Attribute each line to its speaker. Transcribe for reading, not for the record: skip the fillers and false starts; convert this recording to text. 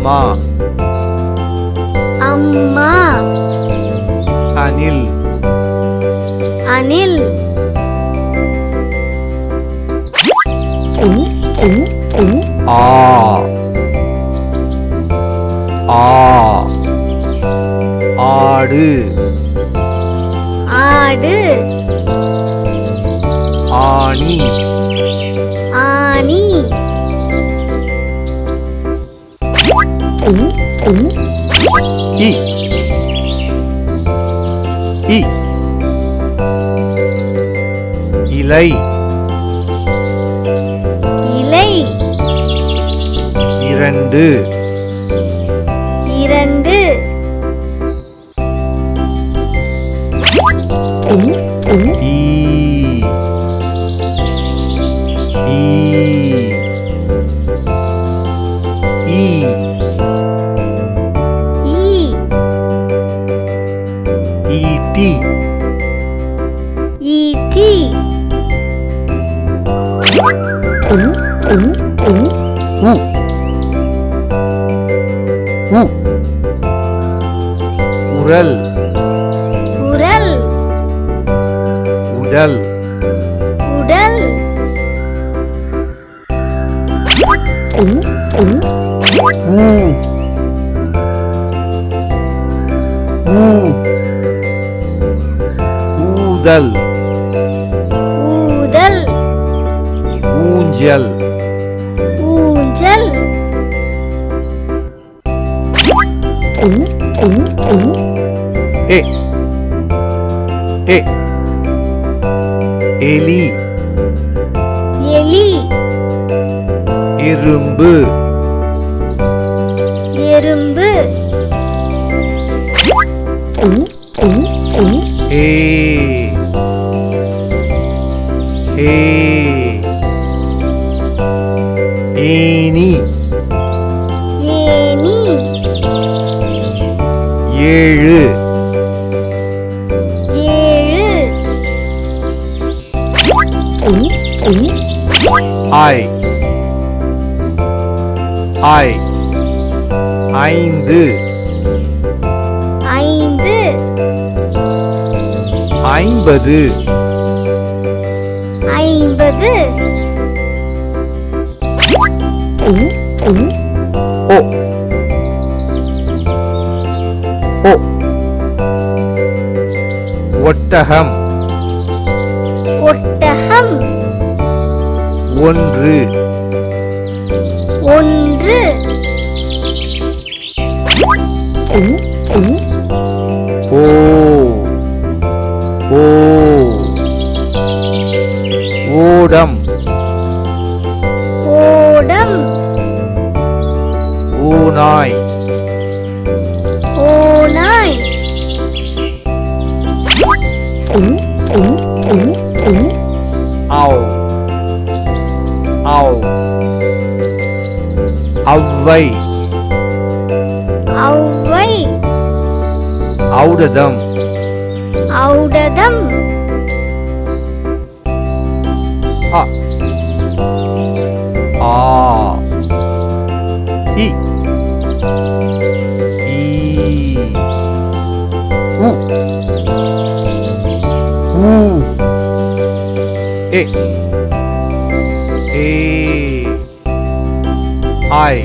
Speaker 1: அம்மா
Speaker 2: அம்மா
Speaker 1: அணில்
Speaker 2: அணில்
Speaker 1: ஆ ஆ ஆடு
Speaker 2: ஆடு
Speaker 1: ஆணி
Speaker 2: ஆணி
Speaker 1: இ இ இலை
Speaker 2: இலை
Speaker 1: இரண்டு
Speaker 2: இரண்டு
Speaker 1: ஈ ஈ ஈ ஈட்டி
Speaker 2: ஈட்டி
Speaker 1: உ உ உரல்
Speaker 2: உரல்
Speaker 1: உடல்
Speaker 2: உடல்
Speaker 1: ஊ ஊ ஊதல்
Speaker 2: ஊதல்
Speaker 1: ஊஞ்சல்
Speaker 2: ஊஞ்சல்
Speaker 1: ஏ ஏ எலி
Speaker 2: எலி
Speaker 1: எறும்பு
Speaker 2: எறும்பு
Speaker 1: ஏ ஏ ஏனி
Speaker 2: ஏனி
Speaker 1: ஏழு
Speaker 2: ஏழு
Speaker 1: ஐ ஐ ஐந்து
Speaker 2: ஐந்து
Speaker 1: ஐம்பது
Speaker 2: ஐம்பது
Speaker 1: ஓ ஓ ஒட்டகம்
Speaker 2: ஒட்டகம்
Speaker 1: ஒன்று
Speaker 2: ஒன்று
Speaker 1: ஓ ஓ ஓடம்
Speaker 2: ஓடம்
Speaker 1: ஓநாய்
Speaker 2: ஓநாய்
Speaker 1: ஆவ் ஆவ் அவ்வை
Speaker 2: ஔவை
Speaker 1: ஔடதம்
Speaker 2: ஔடதம்
Speaker 1: அ ஆ இ ஈ உ ஊ ஏ ஏ ஐ